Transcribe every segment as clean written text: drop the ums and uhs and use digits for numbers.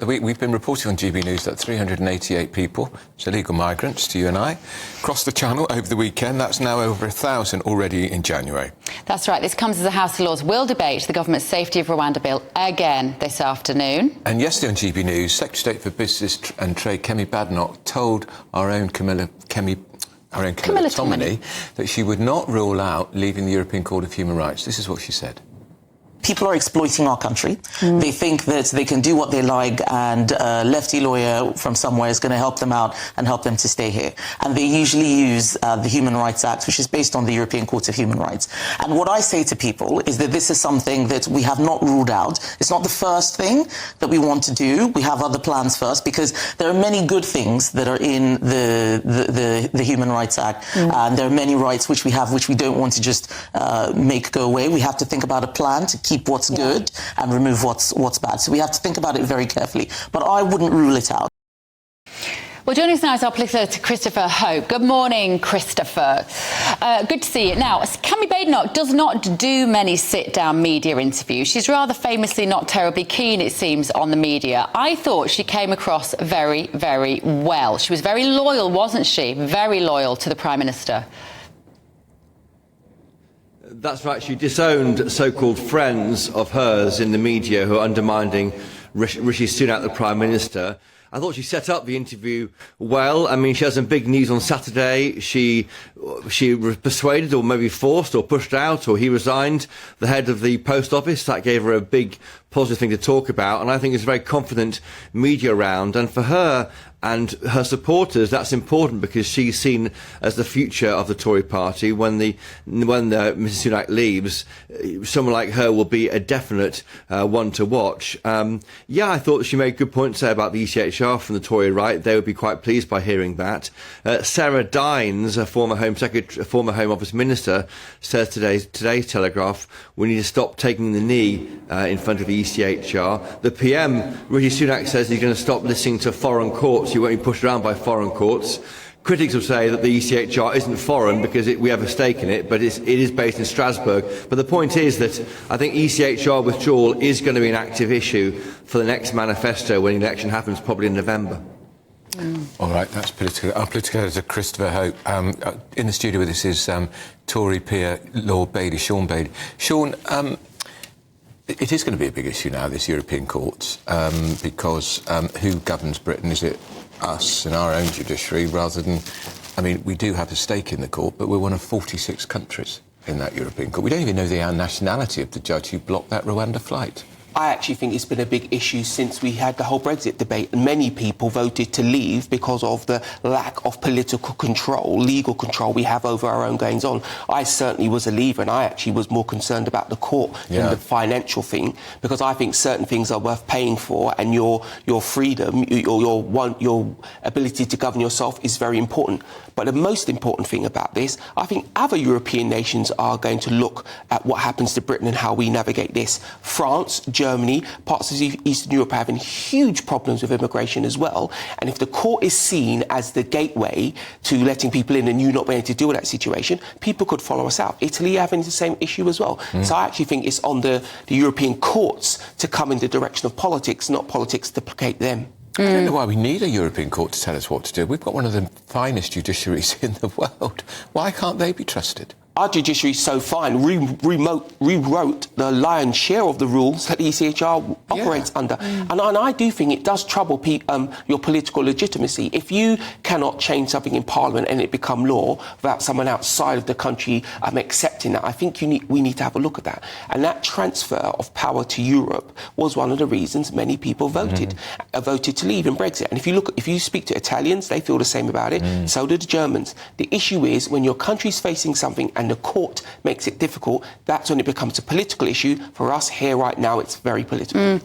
we've been reporting on GB News that 388 people, so illegal migrants to you and I, crossed the Channel over the weekend. That's now over 1,000 already in January. That's right. This comes as the House of Lords will debate the government's Safety of Rwanda bill again this afternoon. And yesterday on GB News, Secretary of State for Business and Trade Kemi Badenoch told our own Camilla Tominey that she would not rule out leaving the European Court of Human Rights. This is what she said. People are exploiting our country. They think that they can do what they like and a lefty lawyer from somewhere is going to help them out and help them to stay here. And they usually use the Human Rights Act, which is based on the European Court of Human Rights. And what I say to people is that this is something that we have not ruled out. It's not the first thing that we want to do. We have other plans first, because there are many good things that are in the Human Rights Act. And there are many rights which we have, which we don't want to just make go away. We have to think about a plan to keep what's good and remove what's bad. So we have to think about it very carefully. But I wouldn't rule it out. Well, joining us now is our political editor, Christopher Hope. Good morning, Christopher. Good to see you. Now, Kemi Badenoch does not do many sit-down media interviews. She's rather famously not terribly keen, it seems, on the media. I thought she came across very, very well. She was very loyal, wasn't she? Very loyal to the Prime Minister. That's right. She disowned so-called friends of hers in the media who are undermining Rishi Sunak, the Prime Minister. I thought she set up the interview well. I mean, she has some big news on Saturday. She was persuaded, or maybe forced, or pushed out, or he resigned, the head of the post office. That gave her a big positive thing to talk about. And I think it's a very confident media round. And for her and her supporters, that's important, because she's seen as the future of the Tory party. When Mrs Sunak leaves, someone like her will be a definite one to watch. Yeah, I thought she made good points there about the ECHR from the Tory right. They would be quite pleased by hearing that. Sarah Dines, a former Home Secretary, a former Home Office Minister, says today's Telegraph, we need to stop taking the knee in front of the ECHR. The PM, Rishi Sunak, says he's going to stop listening to foreign courts. You won't be pushed around by foreign courts. Critics will say that the ECHR isn't foreign because we have a stake in it, but it is based in Strasbourg. But the point is that I think ECHR withdrawal is going to be an active issue for the next manifesto when the election happens, probably in November. All right, that's our political editor, Christopher Hope. In the studio with us is Tory peer Lord Bailey, Shaun Bailey. Shaun, it is going to be a big issue now, this European courts, because who governs Britain? Is it us and our own judiciary rather than... I mean, we do have a stake in the court, but we're one of 46 countries in that European court. We don't even know the nationality of the judge who blocked that Rwanda flight. I actually think it's been a big issue since we had the whole Brexit debate, and many people voted to leave because of the lack of political control, legal control we have over our own goings on. I certainly was a leaver, and I actually was more concerned about the court than the financial thing, because I think certain things are worth paying for, and your freedom, your ability to govern yourself is very important. But the most important thing about this, I think other European nations are going to look at what happens to Britain and how we navigate this. France, Germany, parts of Eastern Europe are having huge problems with immigration as well. And if the court is seen as the gateway to letting people in and you not being able to deal with that situation, people could follow us out. Italy having the same issue as well. So I actually think it's on the European courts to come in the direction of politics, not politics to placate them. I don't know why we need a European court to tell us what to do. We've got one of the finest judiciaries in the world. Why can't they be trusted? Our judiciary is so fine, rewrote the lion's share of the rules that the ECHR operates under. And I do think it does trouble your political legitimacy. If you cannot change something in Parliament and it become law without someone outside of the country accepting that, I think we need to have a look at that. And that transfer of power to Europe was one of the reasons many people voted to leave in Brexit. And if you speak to Italians, they feel the same about it. So do the Germans. The issue is when your country's facing something and the court makes it difficult, that's when it becomes a political issue. For us here right now, it's very political.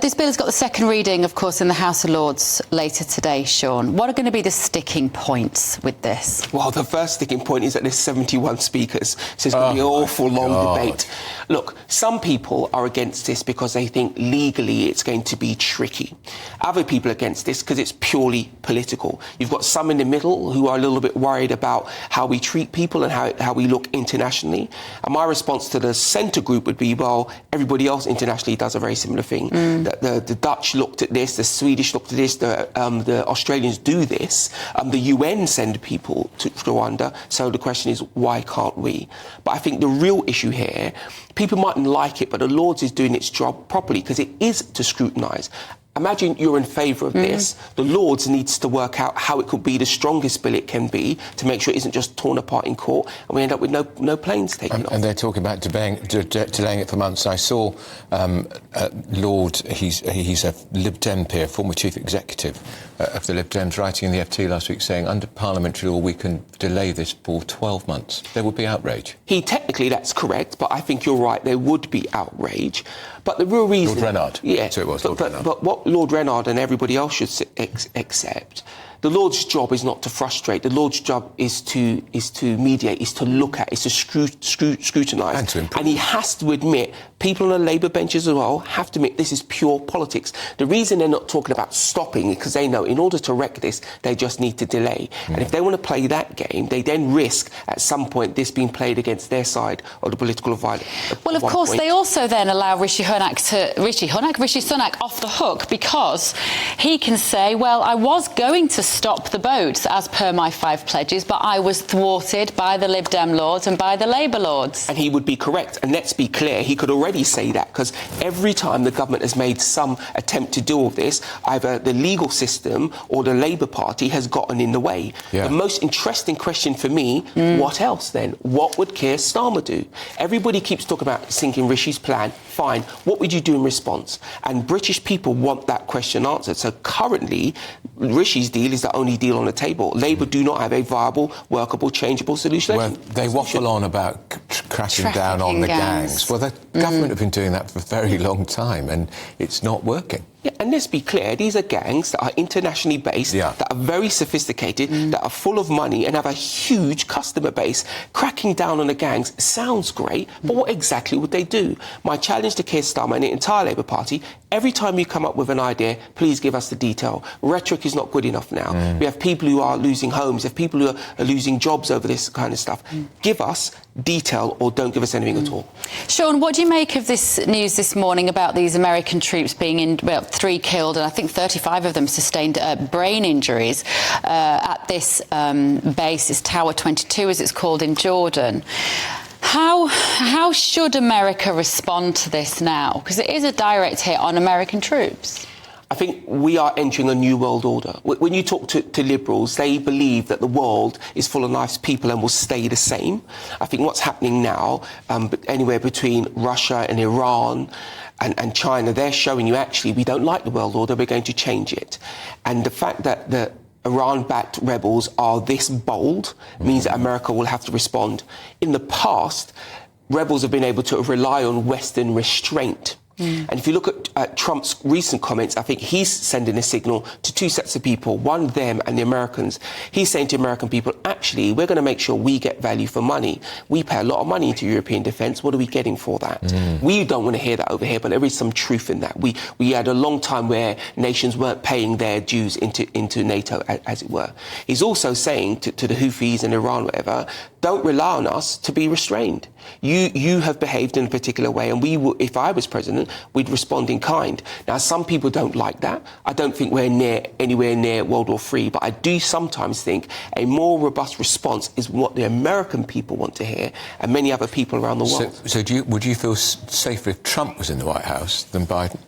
This bill has got the second reading, of course, in the House of Lords later today, Shaun. What are going to be the sticking points with this? Well, the first sticking point is that there's 71 speakers, so it's going to be an awful long debate. Look, some people are against this because they think legally it's going to be tricky. Other people against this because it's purely political. You've got some in the middle who are a little bit worried about how we treat people and how we look internationally. And my response to the centre group would be, well, everybody else internationally does a very similar thing. The Dutch looked at this, the Swedish looked at this, the Australians do this. The UN send people to Rwanda. So the question is, why can't we? But I think the real issue here, people mightn't like it, but the Lords is doing its job properly because it is to scrutinise. Imagine you're in favour of this. The Lords needs to work out how it could be the strongest bill it can be to make sure it isn't just torn apart in court and we end up with no planes taken off. And they're talking about delaying it for months. I saw Lord, he's a Lib Dem peer, former chief executive of the Lib Dems, writing in the FT last week saying under parliamentary law we can delay this for 12 months. There would be outrage. Technically that's correct, but I think you're right, there would be outrage. But the real reason... Lord Renard. Yeah. So it was Lord Renard. But what Lord Renard and everybody else should accept, the Lord's job is not to frustrate. The Lord's job is to mediate, is to look at, is to scrutinise. And to improve. And he has to admit, people on the Labour bench as well have to admit this is pure politics. The reason they're not talking about stopping is because they know in order to wreck this, they just need to delay. And if they want to play that game, they then risk at some point this being played against their side of the political violence. Well, of course, they also then allow Rishi Sunak off the hook because he can say, well, I was going to stop the boats as per my 5 pledges, but I was thwarted by the Lib Dem Lords and by the Labour Lords. And he would be correct. And let's be clear, he could already say that because every time the government has made some attempt to deal with this, either the legal system or the Labour Party has gotten in the way. Yeah. The most interesting question for me, what else then? What would Keir Starmer do? Everybody keeps talking about sinking Rishi's plan. Fine. What would you do in response? And British people want that question answered. So currently, Rishi's deal is the only deal on the table. Labour do not have a viable, workable, changeable solution. Well, they waffle on about crashing down on the gangs. Well, the government have been doing that for a very long time and it's not working. Yeah, and let's be clear, these are gangs that are internationally based, that are very sophisticated, that are full of money and have a huge customer base. Cracking down on the gangs sounds great, but what exactly would they do? My challenge to Keir Starmer and the entire Labour Party, every time you come up with an idea, please give us the detail. Rhetoric is not good enough now. We have people who are losing homes, we have people who are losing jobs over this kind of stuff. Give us detail or don't give us anything at all. Shaun, what do you make of this news this morning about these American troops being in, well, 3 killed and I think 35 of them sustained brain injuries at this base, this Tower 22 as it's called in Jordan? How should America respond to this now? Because it is a direct hit on American troops. I think we are entering a new world order. When you talk to Liberals, they believe that the world is full of nice people and will stay the same. I think what's happening now, anywhere between Russia and Iran and China, they're showing you actually we don't like the world order, we're going to change it. And the fact that the Iran-backed rebels are this bold means that America will have to respond. In the past, rebels have been able to rely on Western restraint. And if you look at Trump's recent comments, I think he's sending a signal to 2 sets of people, one, them and the Americans. He's saying to American people, actually, we're going to make sure we get value for money. We pay a lot of money into European defence. What are we getting for that? We don't want to hear that over here, but there is some truth in that. We had a long time where nations weren't paying their dues into NATO, as it were. He's also saying to the Houthis and Iran, whatever, don't rely on us to be restrained. You have behaved in a particular way, and we would, if I was president, we'd respond in kind. Now, some people don't like that. I don't think we're anywhere near World War III, but I do sometimes think a more robust response is what the American people want to hear, and many other people around the world. So would you feel safer if Trump was in the White House than Biden?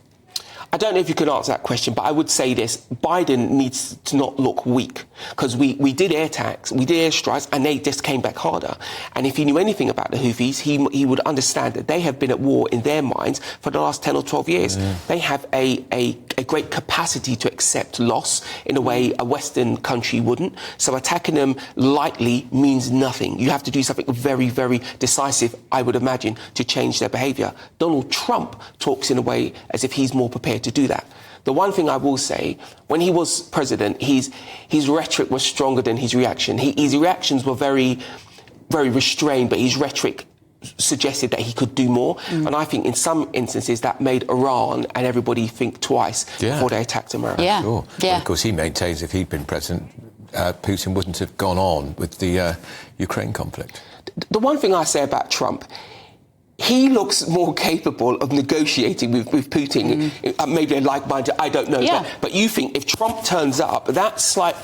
I don't know if you can answer that question, but I would say this. Biden needs to not look weak because we did air attacks, we did airstrikes, and they just came back harder. And if he knew anything about the Houthis, he would understand that they have been at war in their minds for the last 10 or 12 years. They have a great capacity to accept loss in a way a Western country wouldn't. So attacking them lightly means nothing. You have to do something very, very decisive, I would imagine, to change their behaviour. Donald Trump talks in a way as if he's more prepared to do that. The one thing I will say, when he was president, his rhetoric was stronger than his reaction. His reactions were very, very restrained, but his rhetoric suggested that he could do more. And I think in some instances that made Iran and everybody think twice before they attacked America. Yeah. Sure. Yeah. Well, of course, he maintains if he'd been president, Putin wouldn't have gone on with the Ukraine conflict. The one thing I say about Trump, he looks more capable of negotiating with Putin. Maybe they're like-minded, I don't know. Yeah. But you think if Trump turns up, that's like,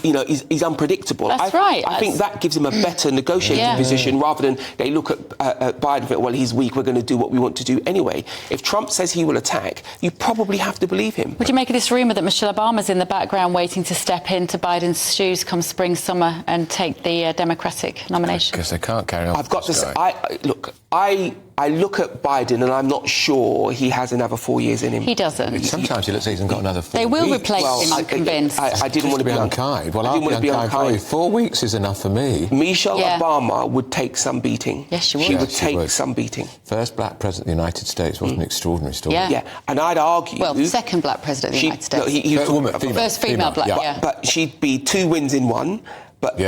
he's unpredictable. That's right. I think that gives him a better negotiating position rather than they look at Biden and think, well, he's weak, we're going to do what we want to do anyway. If Trump says he will attack, you probably have to believe him. Would you make of this rumour that Michelle Obama's in the background waiting to step into Biden's shoes come spring, summer and take the Democratic nomination? Because they can't carry on. I've got to say, I look at Biden and I'm not sure he has another 4 years in him. He doesn't. Sometimes he looks like he hasn't got another 4 They will weeks. replace him, I'm convinced. I didn't want to be unkind. Well, I didn't want to be unkind. 4 weeks is enough for me. Michelle Obama would take some beating. Yes, she would. She would take some beating. First black president of the United States. What an extraordinary story. Yeah. And I'd argue... Well, second black president of the United States. First female black, But she'd be 2 wins in one. But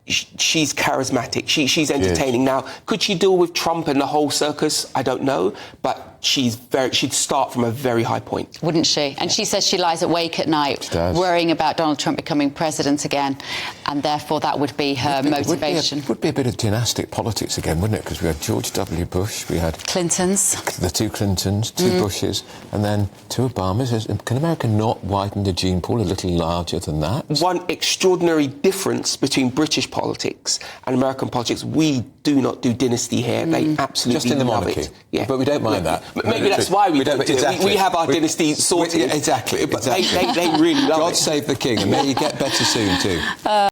she's charismatic. She's entertaining. Now, could she deal with Trump and the whole circus? I don't know. But she'd start from a very high point. Wouldn't she? And she says she lies awake at night worrying about Donald Trump becoming president again, and therefore that would be her motivation. It would be a bit of dynastic politics again, wouldn't it? Because we had George W. Bush, we had... Clintons. The 2 Clintons, 2 Bushes, and then 2 Obamas. Can America not widen the gene pool a little larger than that? One extraordinary difference between British politics and American politics, we do not do dynasty here. They absolutely just in the love monarchy. It. Yeah. But we don't mind that. Maybe that's why we don't do it. We have our dynasty sorted. Exactly. But they really love it. God save the king, and may he get better soon too.